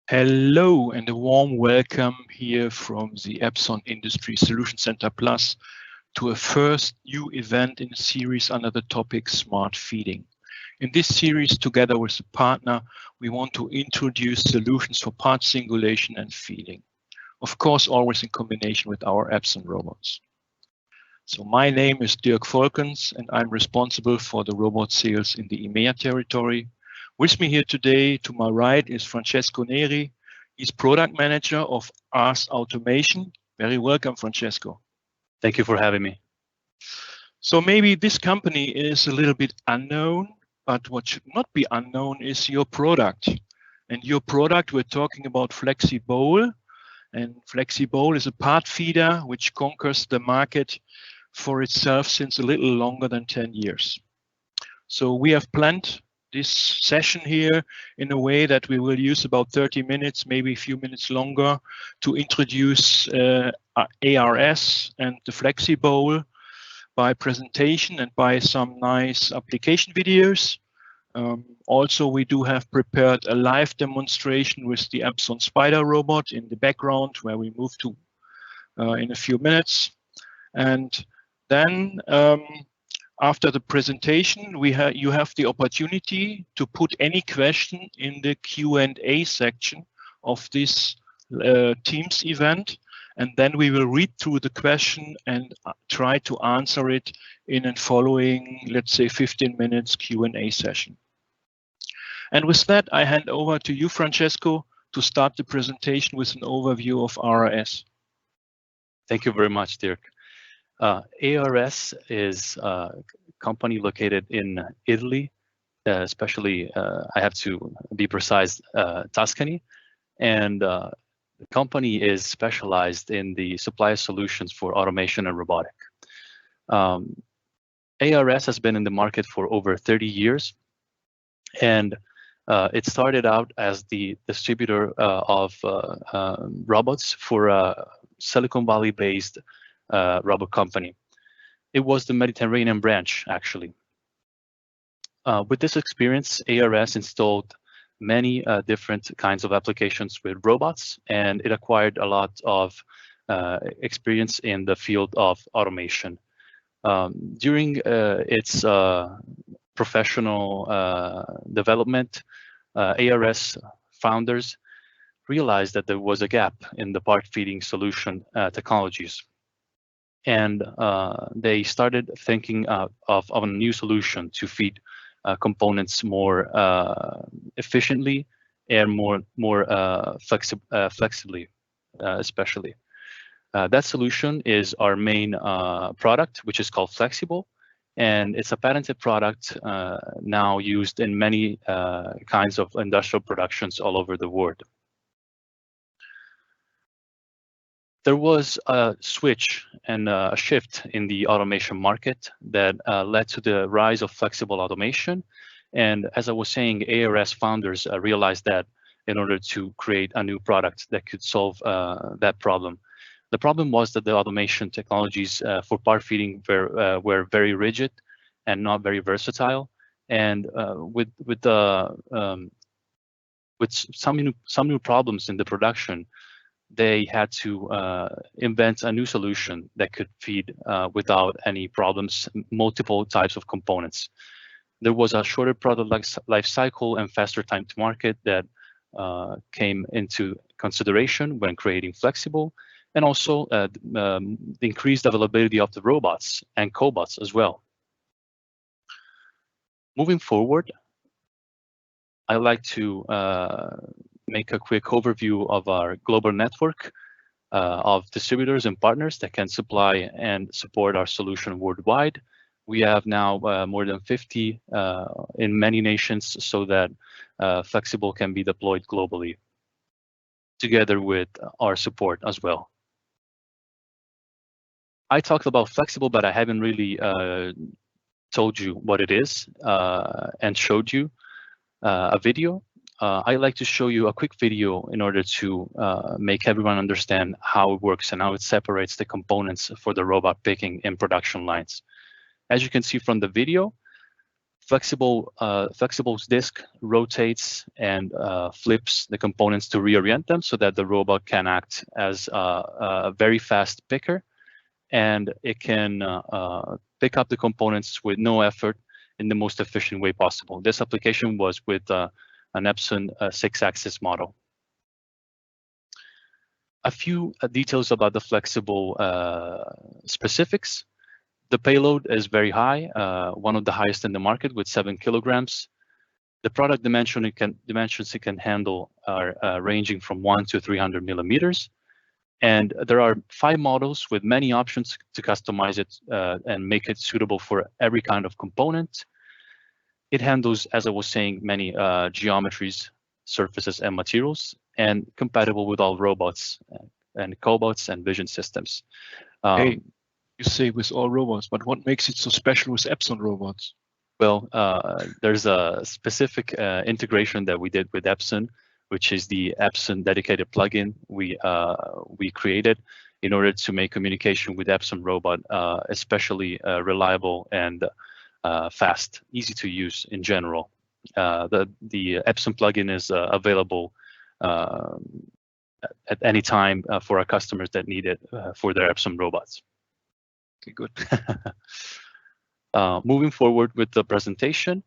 Hello and a warm welcome here from the Epson Industry Solution Center Plus to a first new event in a series under the topic Smart Feeding. In this series, together with a partner, we want to introduce solutions for part singulation and feeding. Of course, always in combination with our Epson robots. So my name is Dirk Volkens and I'm responsible for the robot sales in the EMEA territory. With me here today, to my right, is Francesco Neri. He's product manager of ARS Automation. Very welcome, Francesco. Thank you for having me. So maybe this company is a little bit unknown, but what should not be unknown is your product. And your product, we're talking about FlexiBowl. And FlexiBowl is a part feeder which conquers the market for itself since a little longer than 10 years. So we have planned this session here in a way that we will use about 30 minutes, maybe a few minutes longer, to introduce ARS and the FlexiBowl by presentation and by some nice application videos. Also, we do have prepared a live demonstration with the Epson Spider robot in the background, where we move to in a few minutes. And then after the presentation, you have the opportunity to put any question in the Q&A section of this Teams event, and then we will read through the question and try to answer it in a following, let's say, 15 minutes Q&A session. And with that, I hand over to you, Francesco, to start the presentation with an overview of ARS. Thank you very much, Dirk. ARS is a company located in Italy, especially, I have to be precise, Tuscany. And the company is specialized in the supply solutions for automation and robotic. ARS has been in the market for over 30 years. And it started out as the distributor of robots for a Silicon Valley-based robot company. It was the Mediterranean branch, actually. With this experience, ARS installed many different kinds of applications with robots, and it acquired a lot of experience in the field of automation. During its professional development, ARS founders realized that there was a gap in the part feeding solution technologies. And they started thinking of a new solution to feed components more efficiently and more flexibly, especially. That solution is our main product, which is called FlexiBowl, and it's a patented product now used in many kinds of industrial productions all over the world. There was a switch and a shift in the automation market that led to the rise of flexible automation. And as I was saying, ARS founders realized that in order to create a new product that could solve that problem. The problem was that the automation technologies for part feeding were very rigid and not very versatile. And with some new problems in the production, they had to invent a new solution that could feed without any problems multiple types of components. There was a shorter product life cycle and faster time to market that came into consideration when creating FlexiBowl, and also the increased availability of the robots and cobots as well. Moving forward, I'd like to make a quick overview of our global network of distributors and partners that can supply and support our solution worldwide. We have now more than 50 in many nations, so that FlexiBowl can be deployed globally, together with our support as well. I talked about FlexiBowl, but I haven't really told you what it is and showed you a video. I'd like to show you a quick video in order to make everyone understand how it works and how it separates the components for the robot picking in production lines. As you can see from the video, Flexible disk rotates and flips the components to reorient them so that the robot can act as a very fast picker, and it can pick up the components with no effort in the most efficient way possible. This application was with an Epson 6-axis model. A few details about the flexible specifics. The payload is very high, one of the highest in the market with 7 kilograms. The product dimensions it can handle are ranging from 1 to 300 millimeters. And there are 5 models with many options to customize it and make it suitable for every kind of component. It handles, as I was saying, many geometries, surfaces, and materials, and compatible with all robots and cobots and vision systems. Hey, you say with all robots, but what makes it so special with Epson robots? Well, there's a specific integration that we did with Epson, which is the Epson dedicated plugin we created in order to make communication with Epson robot especially reliable and fast, easy to use in general. The Epson plugin is available at any time for our customers that need it for their Epson robots. Okay, good. Moving forward with the presentation,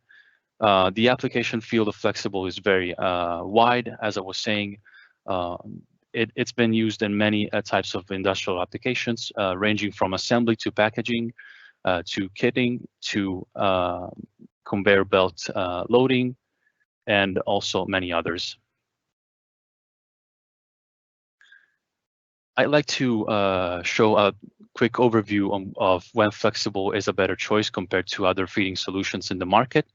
the application field of flexible is very wide. As I was saying, it's been used in many types of industrial applications, ranging from assembly to packaging, to kitting, to conveyor belt loading, and also many others. I'd like to show a quick overview of when flexible is a better choice compared to other feeding solutions in the market.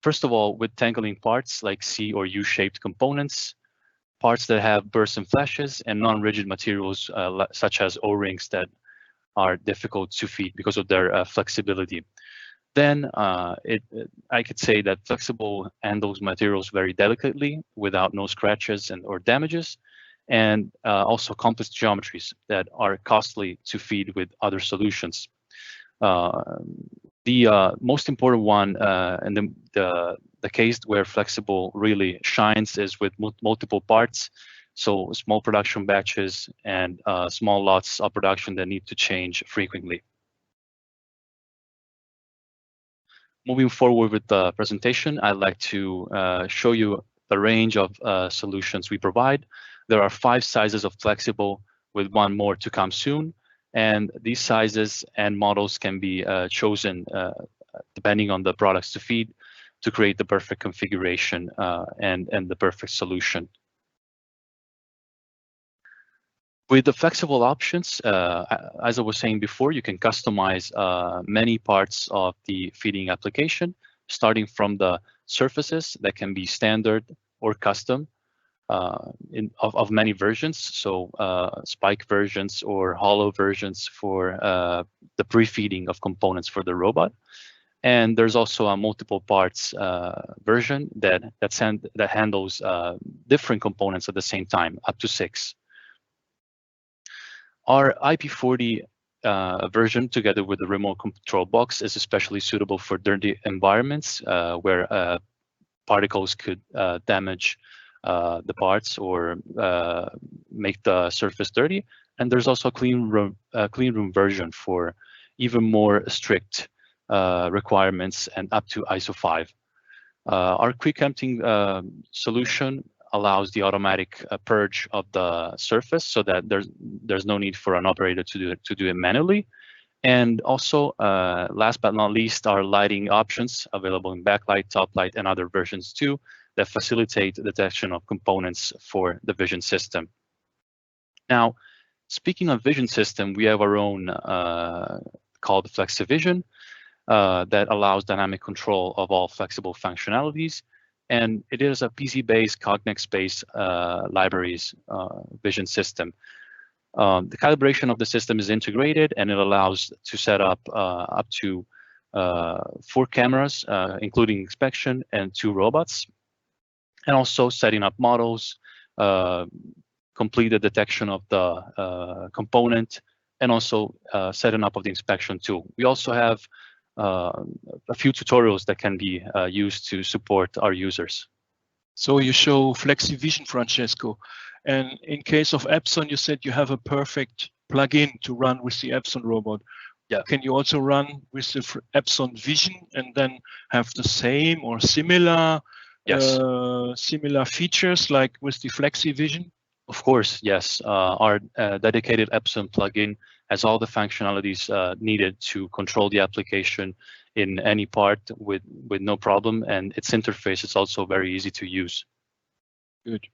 First of all, with tangling parts like C or U-shaped components, parts that have bursts and flashes, and non-rigid materials such as O-rings that are difficult to feed because of their flexibility. Then I could say that flexible handles materials very delicately without no scratches or damages, and also complex geometries that are costly to feed with other solutions. The most important one and the case where flexible really shines is with multiple parts, so small production batches and small lots of production that need to change frequently. Moving forward with the presentation, I'd like to show you the range of solutions we provide. There are 5 sizes of flexible, with 1 more to come soon. And these sizes and models can be chosen depending on the products to feed to create the perfect configuration and the perfect solution. With the flexible options, as I was saying before, you can customize many parts of the feeding application, starting from the surfaces that can be standard or custom of many versions. So spike versions or hollow versions for the pre-feeding of components for the robot. And there's also a multiple parts version that handles different components at the same time, up to 6. Our IP40 version, together with the remote control box, is especially suitable for dirty environments where particles could damage the parts or make the surface dirty. And there's also a clean room version for even more strict requirements and up to ISO 5. Our quick emptying solution allows the automatic purge of the surface so that there's no need for an operator to do it manually. And also, last but not least, our lighting options available in backlight, top light, and other versions too that facilitate the detection of components for the vision system. Now, speaking of vision system, we have our own called FlexiVision that allows dynamic control of all flexible functionalities. And it is a PC-based, Cognex-based libraries vision system. The calibration of the system is integrated, and it allows to set up to 4 cameras, including inspection, and 2 robots, and also setting up models, complete the detection of the component, and also setting up of the inspection tool. We also have a few tutorials that can be used to support our users. So you show Flexi Vision, Francesco, and in case of Epson, you said you have a perfect plugin to run with the Epson robot. Yeah. Can you also run with the Epson Vision and then have the same or similar, Yes. Similar features like with the Flexi Vision? Of course, yes. Our dedicated Epson plugin has all the functionalities needed to control the application in any part with no problem, and its interface is also very easy to use. Good.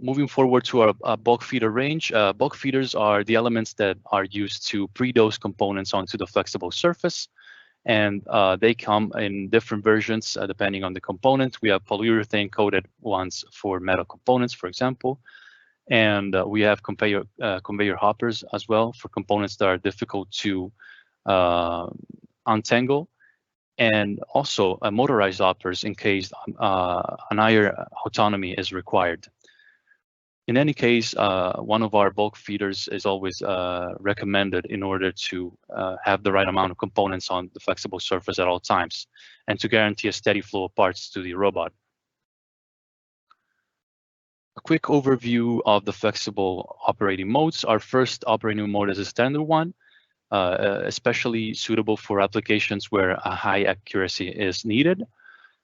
Moving forward to our bulk feeder range, bulk feeders are the elements that are used to pre-dose components onto the flexible surface, and they come in different versions depending on the component. We have polyurethane coated ones for metal components, for example, and we have conveyor hoppers as well for components that are difficult to untangle, and also motorized hoppers in case an higher autonomy is required. In any case, one of our bulk feeders is always recommended in order to have the right amount of components on the flexible surface at all times and to guarantee a steady flow of parts to the robot. A quick overview of the flexible operating modes. Our first operating mode is a standard one, especially suitable for applications where a high accuracy is needed.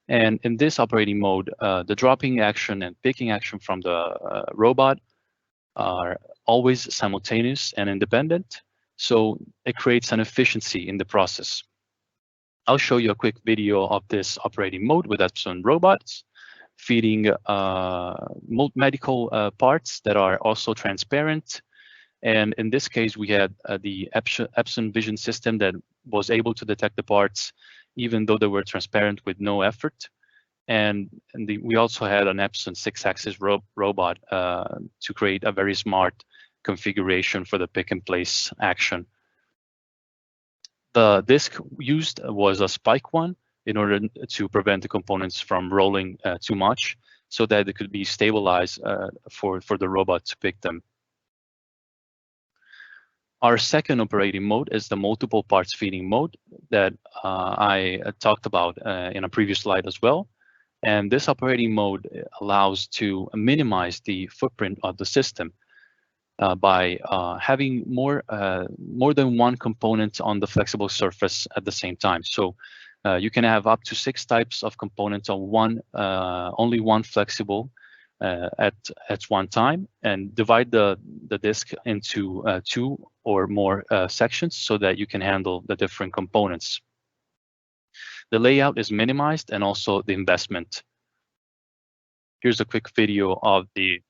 And in this operating mode, the dropping action and picking action from the robot are always simultaneous and independent, so it creates an efficiency in the process. I'll show you a quick video of this operating mode with Epson robots feeding medical parts that are also transparent. And in this case, we had the Epson Vision system that was able to detect the parts even though they were transparent with no effort. And we also had an Epson 6-axis robot to create a very smart configuration for the pick and place action. The disc used was a spike one in order to prevent the components from rolling too much, so that it could be stabilized for the robot to pick them. Our second operating mode is the multiple parts feeding mode that I talked about in a previous slide as well. And this operating mode allows to minimize the footprint of the system by having more than one component on the flexible surface at the same time. So you can have up to 6 types of components on only one flexible at one time, and divide the disk into 2 or more sections so that you can handle the different components. The layout is minimized and also the investment. Here's a quick video of the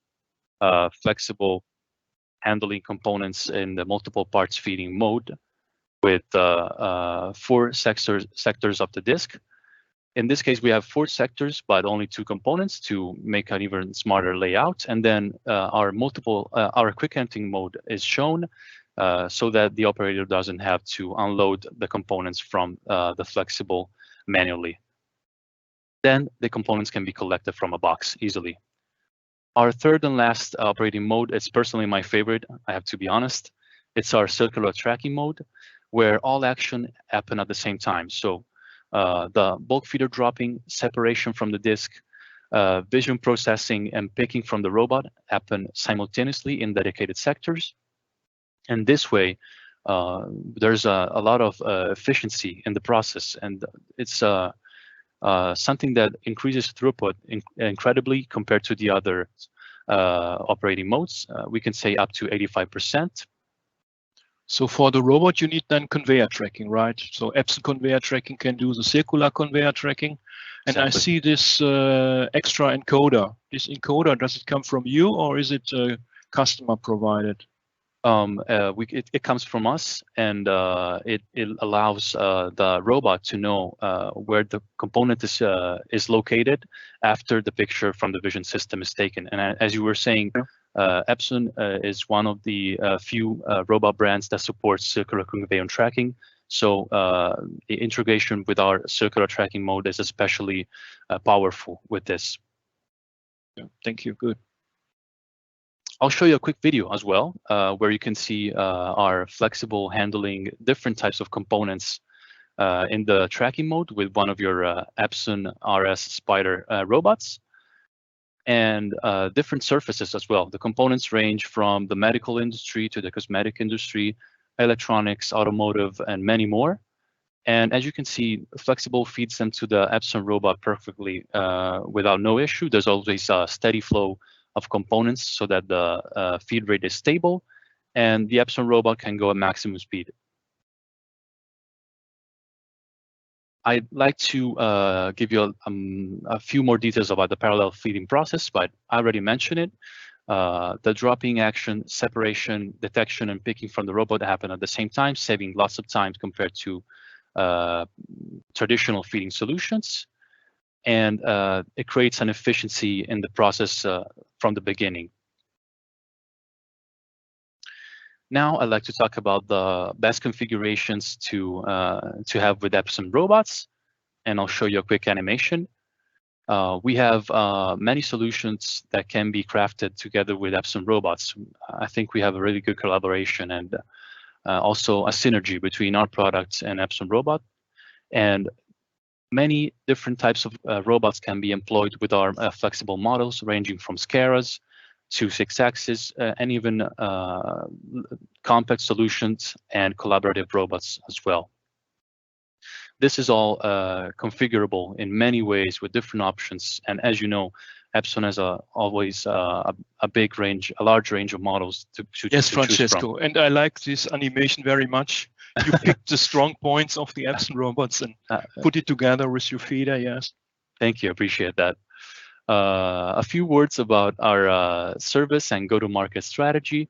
flexible handling components in the multiple parts feeding mode with 4 sectors of the disk. In this case, we have 4 sectors, but only 2 components to make an even smarter layout. And then our quick emptying mode is shown so that the operator doesn't have to unload the components from the flexible manually. Then the components can be collected from a box easily. Our third and last operating mode is personally my favorite, I have to be honest. It's our circular tracking mode, where all action happen at the same time. So the bulk feeder dropping, separation from the disk, vision processing, and picking from the robot happen simultaneously in dedicated sectors. And this way, there's a lot of efficiency in the process, and it's something that increases throughput incredibly compared to the other operating modes. We can say up to 85%. So for the robot, you need then conveyor tracking, right? So Epson conveyor tracking can do the circular conveyor tracking. And exactly. I see this extra encoder. This encoder, does it come from you or is it customer provided? It comes from us, and it allows the robot to know where the component is located after the picture from the vision system is taken. And as you were saying, Epson is one of the few robot brands that supports circular conveyor tracking. So the integration with our circular tracking mode is especially powerful with this. Yeah, thank you. Good. I'll show you a quick video as well, where you can see our flexible handling different types of components in the tracking mode with one of your Epson ARS Spider robots, and different surfaces as well. The components range from the medical industry to the cosmetic industry, electronics, automotive, and many more. And as you can see, Flexible feeds them to the Epson robot perfectly without no issue. There's always a steady flow of components so that the feed rate is stable, and the Epson robot can go at maximum speed. I'd like to give you a few more details about the parallel feeding process, but I already mentioned it. The dropping action, separation, detection, and picking from the robot happen at the same time, saving lots of time compared to traditional feeding solutions. And it creates an efficiency in the process from the beginning. Now I'd like to talk about the best configurations to have with Epson robots, and I'll show you a quick animation. We have many solutions that can be crafted together with Epson robots. I think we have a really good collaboration and also a synergy between our products and Epson robot. And many different types of robots can be employed with our flexible models, ranging from SCARAs to 6-axis, and even complex solutions and collaborative robots as well. This is all configurable in many ways with different options. And as you know, Epson has always a big range, a large range of models to yes, to Francesco, choose from. And I like this animation very much. You picked the strong points of the Epson robots and put it together with your feeder, yes. Thank you, appreciate that. A few words about our service and go-to-market strategy.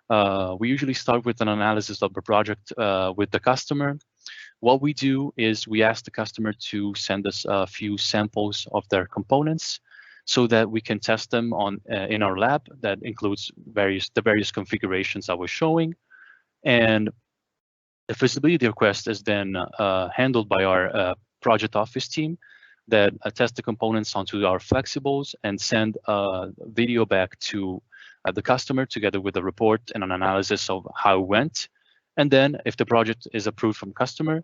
We usually start with an analysis of the project with the customer. What we do is we ask the customer to send us a few samples of their components so that we can test them on in our lab. That includes the various configurations I was showing. And the feasibility request is then handled by our project office team that test the components onto our flexibles and send a video back to the customer together with a report and an analysis of how it went. And then if the project is approved from customer,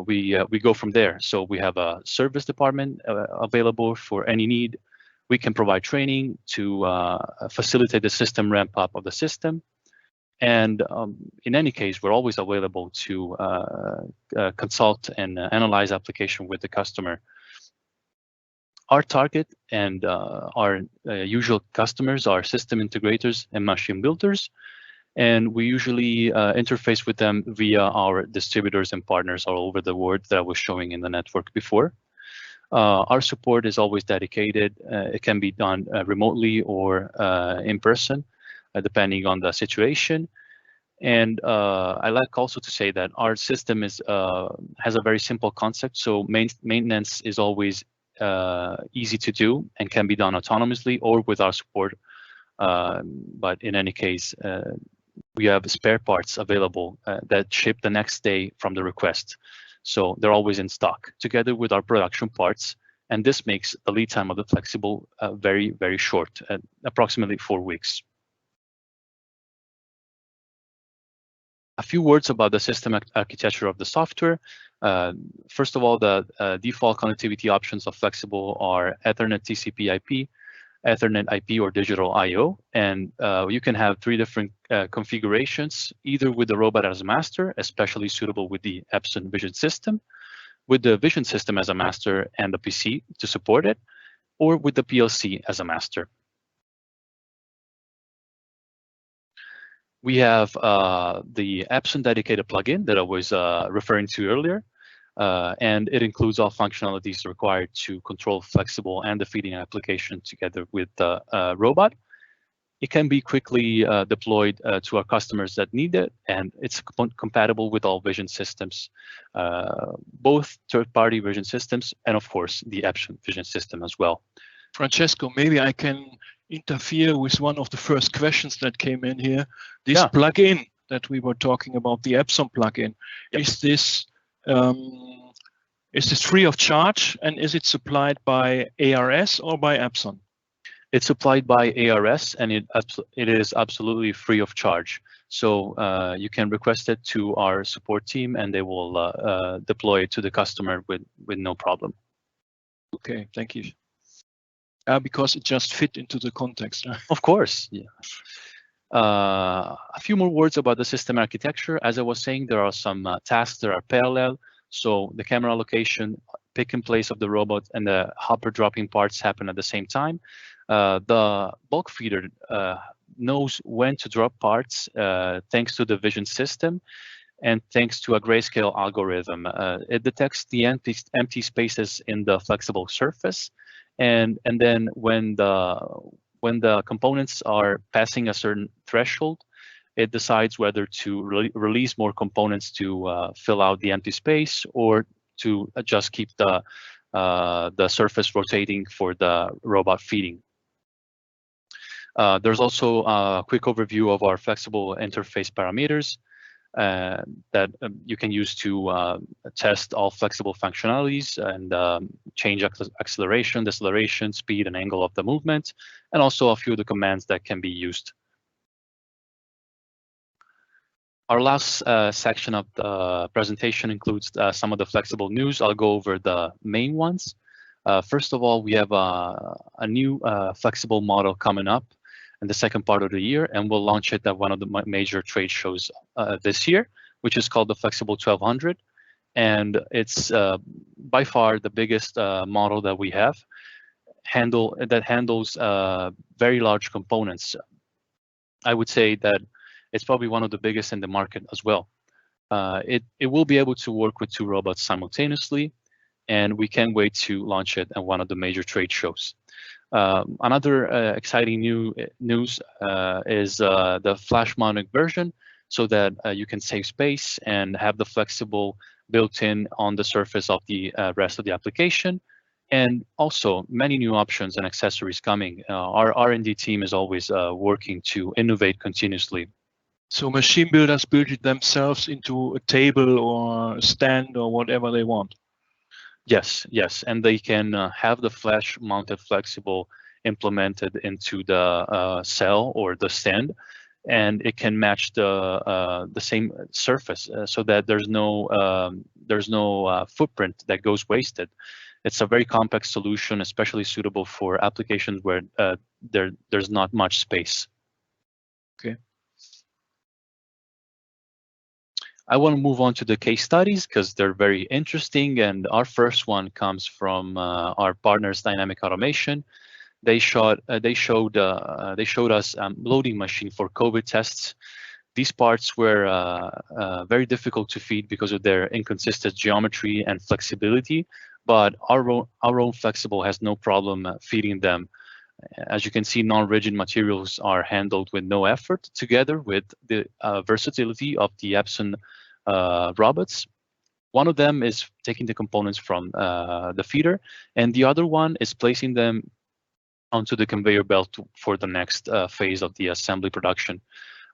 we go from there. So we have a service department available for any need. We can provide training to facilitate the system ramp up of the system. And in any case, we're always available to consult and analyze application with the customer. Our target and our usual customers are system integrators and machine builders. And we usually interface with them via our distributors and partners all over the world that I was showing in the network before. Our support is always dedicated. It can be done remotely or in person, depending on the situation. And I like also to say that our system is has a very simple concept. So maintenance is always easy to do and can be done autonomously or with our support. But in any case, we have spare parts available that ship the next day from the request. So they're always in stock together with our production parts. And this makes the lead time of the flexible very, very short, approximately 4 weeks. A few words about the system architecture of the software. First of all, the default connectivity options of flexible are Ethernet TCP/IP, Ethernet IP, or digital I/O, and you can have 3 different configurations, either with the robot as a master, especially suitable with the Epson Vision System, with the Vision System as a master and the PC to support it, or with the PLC as a master. We have the Epson dedicated plugin that I was referring to earlier, and it includes all functionalities required to control flexible and the feeding application together with the robot. It can be quickly deployed to our customers that need it, and it's compatible with all vision systems, both third-party vision systems and, of course, the Epson Vision System as well. Francesco, maybe I can interfere with one of the first questions that came in here. This plugin that we were talking about, the Epson plugin, is this free of charge, and is it supplied by ARS or by Epson? It's supplied by ARS, and it is absolutely free of charge. So you can request it to our support team, and they will deploy it to the customer with no problem. Okay, thank you. Because it just fit into the context. Of course, yeah. A few more words about the system architecture. As I was saying, there are some tasks that are parallel. So the camera location, pick and place of the robot, and the hopper dropping parts happen at the same time. The bulk feeder knows when to drop parts thanks to the vision system and thanks to a grayscale algorithm. It detects the empty spaces in the flexible surface, and then when the components are passing a certain threshold, it decides whether to release more components to fill out the empty space or to just keep the surface rotating for the robot feeding. There's also a quick overview of our flexible interface parameters that you can use to test all flexible functionalities and change acceleration, deceleration, speed, and angle of the movement, and also a few of the commands that can be used. Our last section of the presentation includes some of the flexible news. I'll go over the main ones. First of all, we have a new flexible model coming up in the second part of the year, and we'll launch it at one of the major trade shows this year, which is called the Flexible 1200. And it's by far the biggest model that we have, that handles very large components. I would say that it's probably one of the biggest in the market as well. It will be able to work with 2 robots simultaneously, and we can't wait to launch it at one of the major trade shows. Another exciting news is the flash mounted version, so that you can save space and have the flexible built in on the surface of the rest of the application. And also many new options and accessories coming. Our R&D team is always working to innovate continuously. So machine builders build it themselves into a table or a stand or whatever they want. Yes, and they can have the flash mounted flexible implemented into the cell or the stand, and it can match the same surface so that there's no footprint that goes wasted. It's a very compact solution, especially suitable for applications where there's not much space. Okay. I want to move on to the case studies because they're very interesting, and our first one comes from our partners, Dynamic Automation. They showed us loading machine for COVID tests. These parts were very difficult to feed because of their inconsistent geometry and flexibility, but our own flexible has no problem feeding them. As you can see, non-rigid materials are handled with no effort, together with the versatility of the Epson robots. One of them is taking the components from the feeder, and the other one is placing them onto the conveyor belt for the next phase of the assembly production.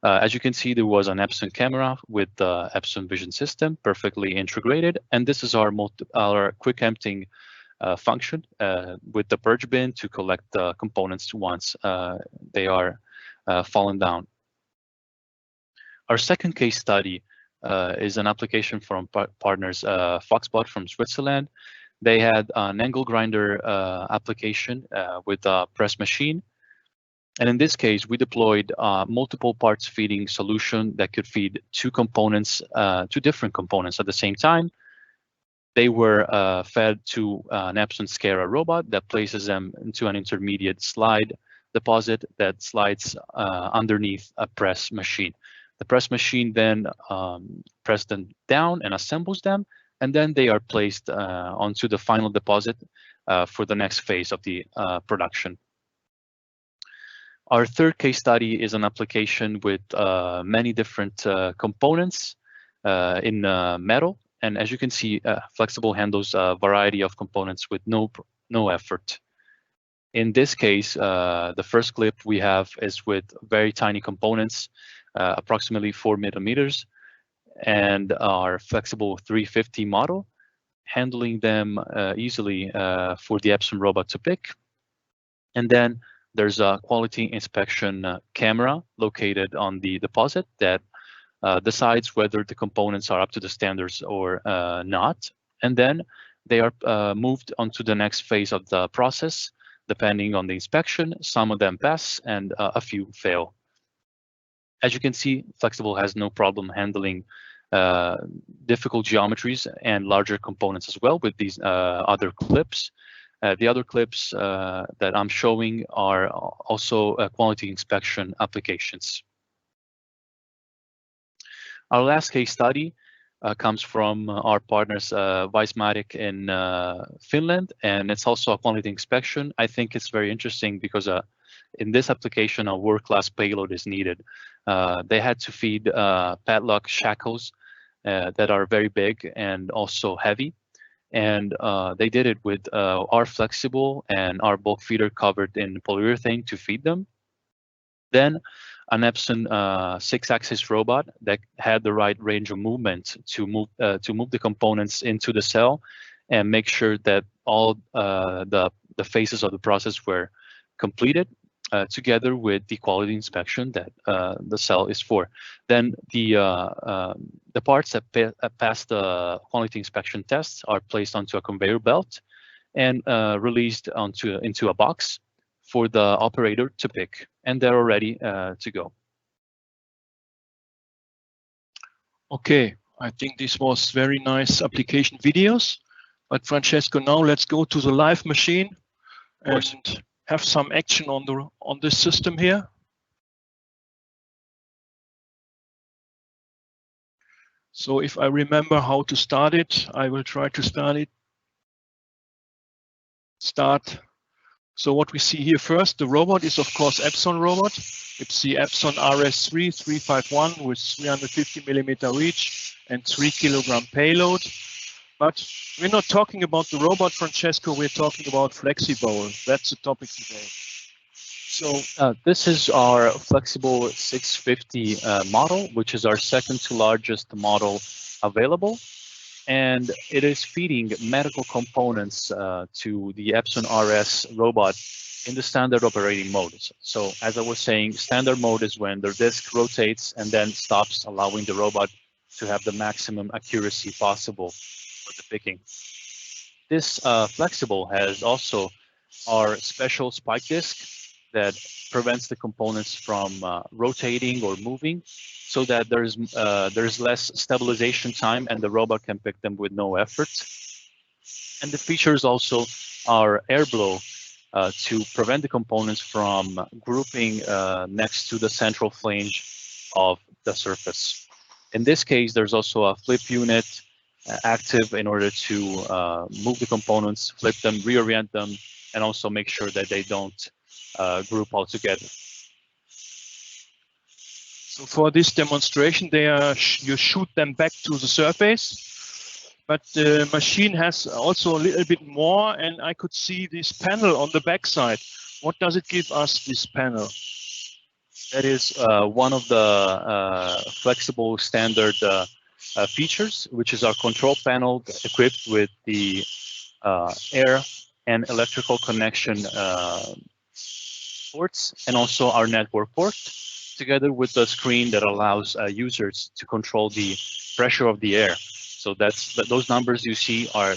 As you can see, there was an Epson camera with the Epson vision system perfectly integrated, and this is our quick emptying function with the purge bin to collect the components once they are fallen down. Our second case study is an application from partners Foxbot from Switzerland. They had an angle grinder application with a press machine. And in this case, we deployed multiple parts feeding solution that could feed 2 different components at the same time. They were fed to an Epson Scara robot that places them into an intermediate slide deposit that slides underneath a press machine. The press machine then presses them down and assembles them, and then they are placed onto the final deposit for the next phase of the production. Our third case study is an application with many different components in metal. And as you can see, Flexible handles a variety of components with no effort. In this case, the first clip we have is with very tiny components, approximately 4 millimeters, and our Flexible 350 model, handling them easily for the Epson robot to pick. And then there's a quality inspection camera located on the deposit that decides whether the components are up to the standards or not. And then they are moved onto the next phase of the process, depending on the inspection. Some of them pass and a few fail. As you can see, Flexible has no problem handling difficult geometries and larger components as well with these other clips. The other clips that I'm showing are also quality inspection applications. Our last case study comes from our partners Weismatic in Finland, and it's also a quality inspection. I think it's very interesting because in this application, a world-class payload is needed. They had to feed padlock shackles that are very big and also heavy. And they did it with our flexible and our bulk feeder covered in polyurethane to feed them. Then an Epson 6-axis robot that had the right range of movement to move the components into the cell and make sure that all the phases of the process were completed together with the quality inspection that the cell is for. Then the parts that pass the quality inspection tests are placed onto a conveyor belt and released into a box for the operator to pick, and they're ready to go. Okay, I think this was very nice application videos. But Francesco, now let's go to the live machine and have some action on this system here. So if I remember how to start it, I will try to start it. Start. So what we see here first, the robot is of course Epson robot. It's the Epson ARS 351 with 350mm reach and 3 kilogram payload. But we're not talking about the robot, Francesco, we're talking about FlexiBowl. That's the topic today. So this is our Flexible 650 model, which is our second to largest model available. And it is feeding medical components to the Epson ARS robot in the standard operating mode. So as I was saying, standard mode is when the disk rotates and then stops, allowing the robot to have the maximum accuracy possible for the picking. This Flexible has also our special spike disk that prevents the components from rotating or moving, so that there's less stabilization time and the robot can pick them with no effort. And the features also are air blow to prevent the components from grouping next to the central flange of the surface. In this case, there's also a flip unit active in order to move the components, flip them, reorient them, and also make sure that they don't group all together. So for this demonstration, you shoot them back to the surface, but the machine has also a little bit more, and I could see this panel on the back side. What does it give us, this panel? That is one of the Flexible standard features, which is our control panel equipped with the air and electrical connection ports, and also our network port, together with the screen that allows users to control the pressure of the air. So those numbers you see are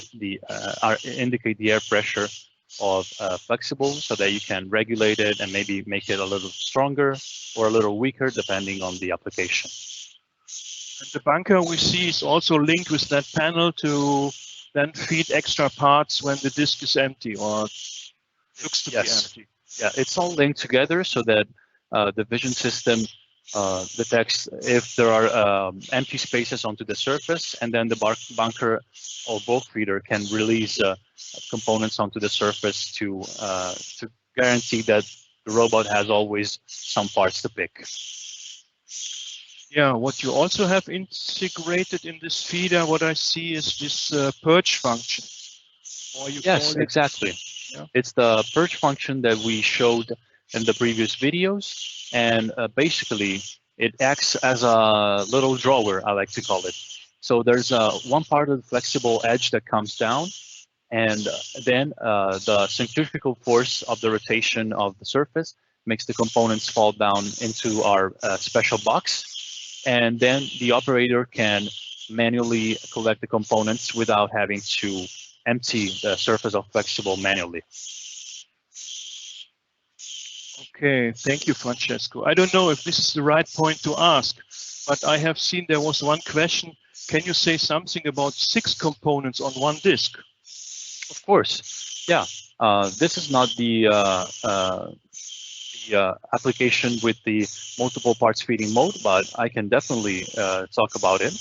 indicate the air pressure of Flexible, so that you can regulate it and maybe make it a little stronger or a little weaker depending on the application. And the bunker we see is also linked with that panel to then feed extra parts when the disk is empty or looks to be empty. Yeah, it's all linked together so that the vision system detects if there are empty spaces onto the surface, and then the bunker or bulk feeder can release components onto the surface to guarantee that the robot has always some parts to pick. Yeah, what you also have integrated in this feeder, what I see is this purge function. Yes, exactly. Yeah. It's the purge function that we showed in the previous videos, and basically it acts as a little drawer, I like to call it. So there's one part of the Flexible edge that comes down, And then the centrifugal force of the rotation of the surface makes the components fall down into our special box. And then the operator can manually collect the components without having to empty the surface of flexible manually. Okay, thank you, Francesco. I don't know if this is the right point to ask, but I have seen there was one question. Can you say something about 6 components on one disk? Of course, yeah. This is not the application with the multiple parts feeding mode, but I can definitely talk about it.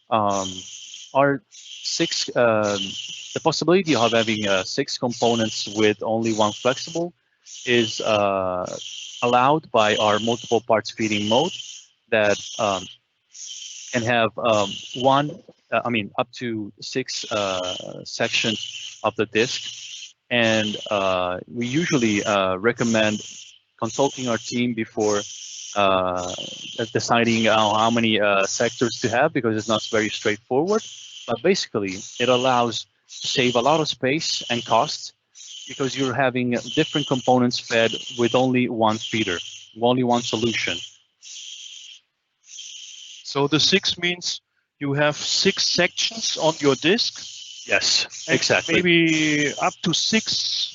Our 6, the possibility of having 6 components with only one flexible is allowed by our multiple parts feeding mode that can have up to 6 sections of the disk. And we usually recommend consulting our team before deciding how many sectors to have, because it's not very straightforward. But basically, it allows to save a lot of space and cost, because you're having different components fed with only one feeder, only one solution. So the 6 means you have 6 sections on your disk. Yes, exactly. Maybe up to 6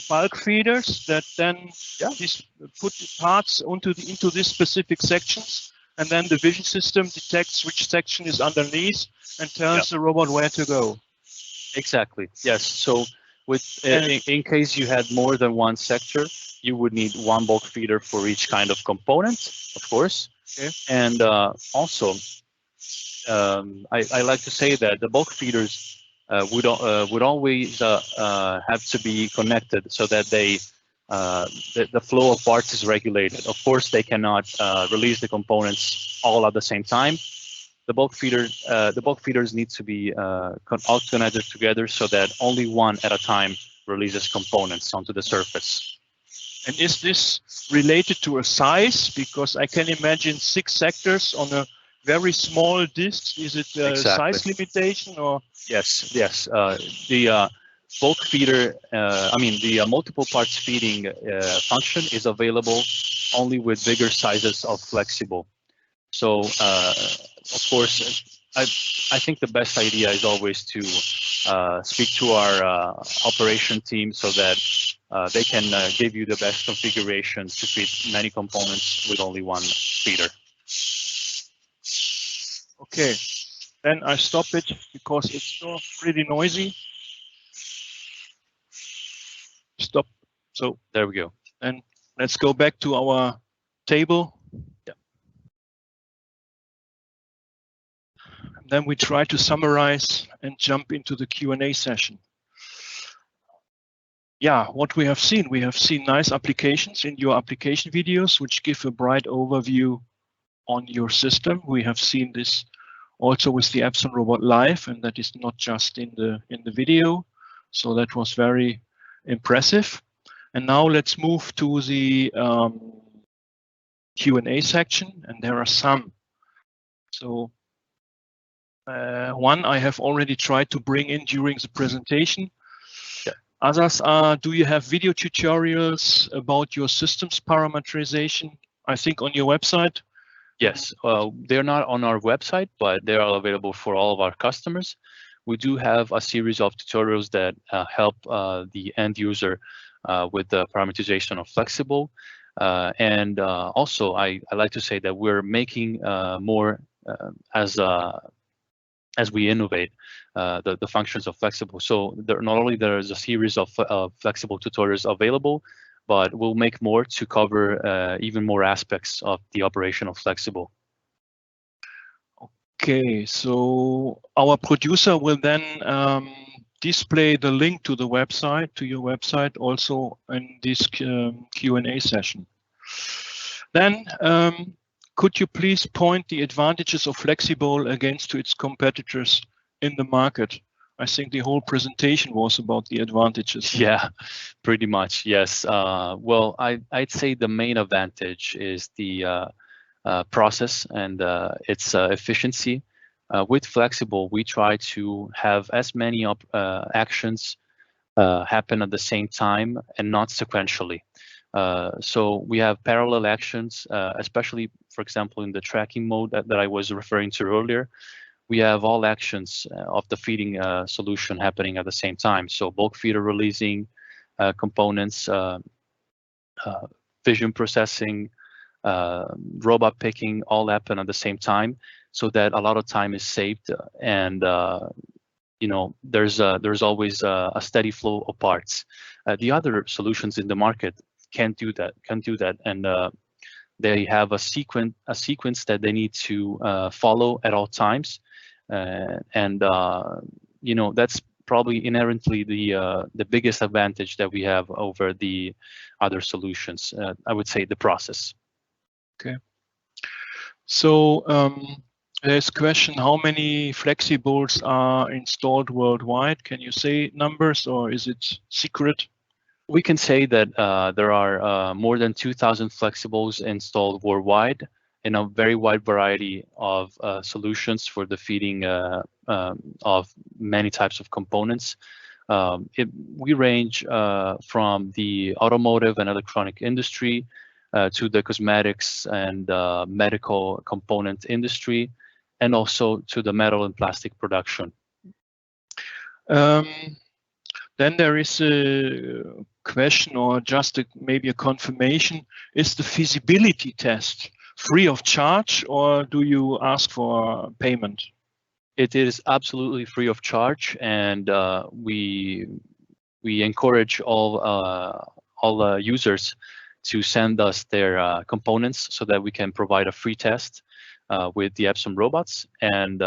bulk feeders that then put the parts into these specific sections, and then the vision system detects which section is underneath and tells the robot where to go. Exactly. Yes. So with in case you had more than one sector, you would need one bulk feeder for each kind of component, of course. Okay. And also, I like to say that the bulk feeders would always have to be connected so that they the flow of parts is regulated. Of course, they cannot release the components all at the same time. The bulk feeders need to be all connected together so that only one at a time releases components onto the surface. And is this related to a size? Because I can imagine 6 sectors on a very small disk. Is it a size limitation or? Yes. The bulk feeder, the multiple parts feeding function is available only with bigger sizes of flexible. So, of course, I think the best idea is always to speak to our operation team so that they can give you the best configuration to feed many components with only one feeder. Okay, then I stop it because it's still pretty noisy. Stop. So there we go. And let's go back to our table. Then we try to summarize and jump into the Q&A session. Yeah, what we have seen nice applications in your application videos, which give a bright overview on your system. We have seen this also with the Epson Robot Live, and that is not just in the video. So that was very impressive. And now let's move to the Q&A section, and there are some. So one I have already tried to bring in during the presentation. Others are, do you have video tutorials about your systems parameterization? I think on your website? Yes, they're not on our website, but they are available for all of our customers. We do have a series of tutorials that help the end user with the parameterization of flexible. And also, I like to say that we're making more as we innovate the functions of flexible. So not only there's a series of flexible tutorials available, but we'll make more to cover even more aspects of the operation of flexible. Okay, so our producer will then display the link to the website, to your website, also in this Q&A session. Then, could you please point the advantages of Flexible against its competitors in the market? I think the whole presentation was about the advantages. Yeah, pretty much, yes. Well, I'd say the main advantage is the process and its efficiency. With flexible, we try to have as many actions happen at the same time and not sequentially. So we have parallel actions, especially, for example, in the tracking mode that I was referring to earlier. We have all actions of the feeding solution happening at the same time. So bulk feeder releasing, components, vision processing, robot picking, all happen at the same time, so that a lot of time is saved, and there's always a steady flow of parts. The other solutions in the market can't do that, and they have a sequence that they need to follow at all times, and that's probably inherently the biggest advantage that we have over the other solutions. I would say the process. Okay. So there's a question: how many flexibles are installed worldwide? Can you say numbers, or is it secret? We can say that there are more than 2,000 flexibles installed worldwide in a very wide variety of solutions for the feeding of many types of components. We range from the automotive and electronic industry to the cosmetics and medical component industry, and also to the metal and plastic production. Then there is a question, or just maybe a confirmation: is the feasibility test free of charge, or do you ask for payment? It is absolutely free of charge, and we encourage all users to send us their components so that we can provide a free test with the Epson robots, and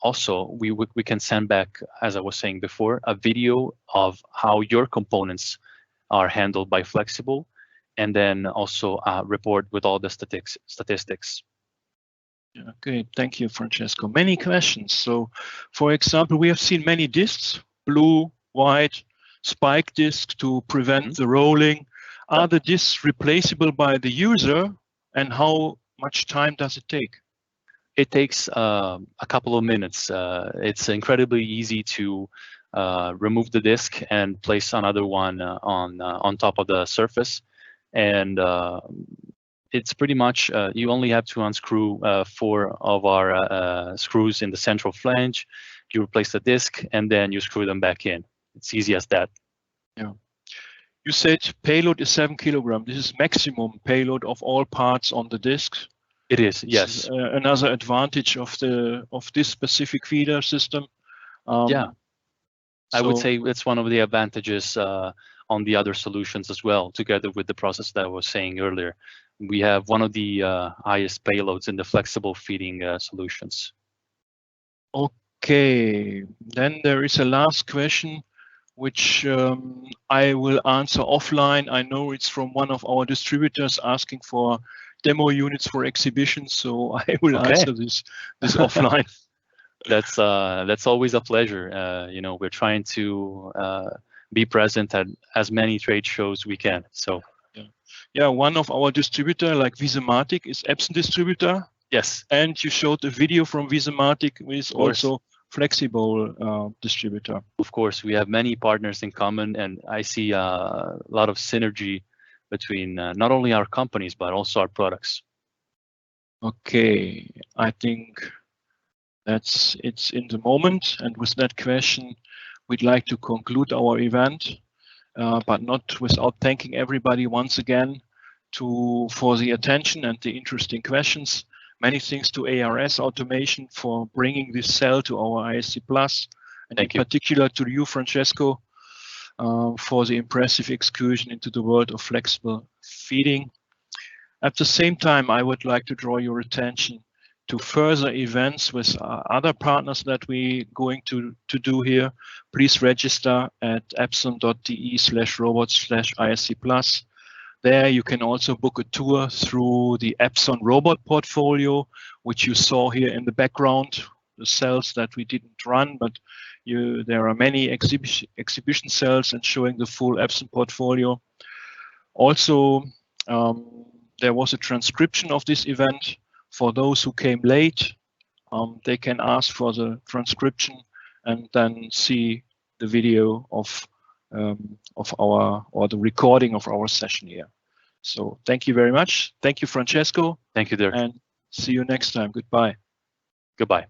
also we can send back, as I was saying before, a video of how your components are handled by Flexible, and then also a report with all the statistics. Okay, thank you, Francesco. Many questions. So, for example, we have seen many discs: blue, white, spike discs to prevent the rolling. Are the discs replaceable by the user, and how much time does it take? It takes a couple of minutes. It's incredibly easy to remove the disc and place another one on top of the surface, and it's pretty much you only have to unscrew 4 of our screws in the central flange. You replace the disc, and then you screw them back in. It's easy as that. Yeah. You said payload is 7 kilograms. This is maximum payload of all parts on the disc. It is, yes. Another advantage of this specific feeder system. Yeah, I would say it's one of the advantages on the other solutions as well, together with the process that I was saying earlier. We have one of the highest payloads in the flexible feeding solutions. Okay, then there is a last question, which I will answer offline. I know it's from one of our distributors asking for demo units for exhibitions, so I will answer this offline. That's always a pleasure. We're trying to be present at as many trade shows we can. So yeah, one of our distributor, like Visematic, is Epson distributor. Yes. And you showed a video from Visematic, with also Flexible distributor. Of course, we have many partners in common, and I see a lot of synergy between not only our companies but also our products. Okay, I think it's in the moment, and with that question, we'd like to conclude our event, but not without thanking everybody once again for the attention and the interesting questions. Many thanks to ARS Automation for bringing this cell to our ISC Plus, and in particular to you, Francesco, for the impressive excursion into the world of flexible feeding. At the same time, I would like to draw your attention to further events with other partners that we're going to do here. Please register at epson.de/robots/ISC Plus. There you can also book a tour through the Epson robot portfolio, which you saw here in the background, the cells that we didn't run, but there are many exhibition cells and showing the full Epson portfolio. Also, there was a transcription of this event for those who came late. they can ask for the transcription and then see the video of our, or the recording of our session here. So thank you very much. Thank you, Francesco. Thank you, Dirk. And see you next time. Goodbye. Goodbye.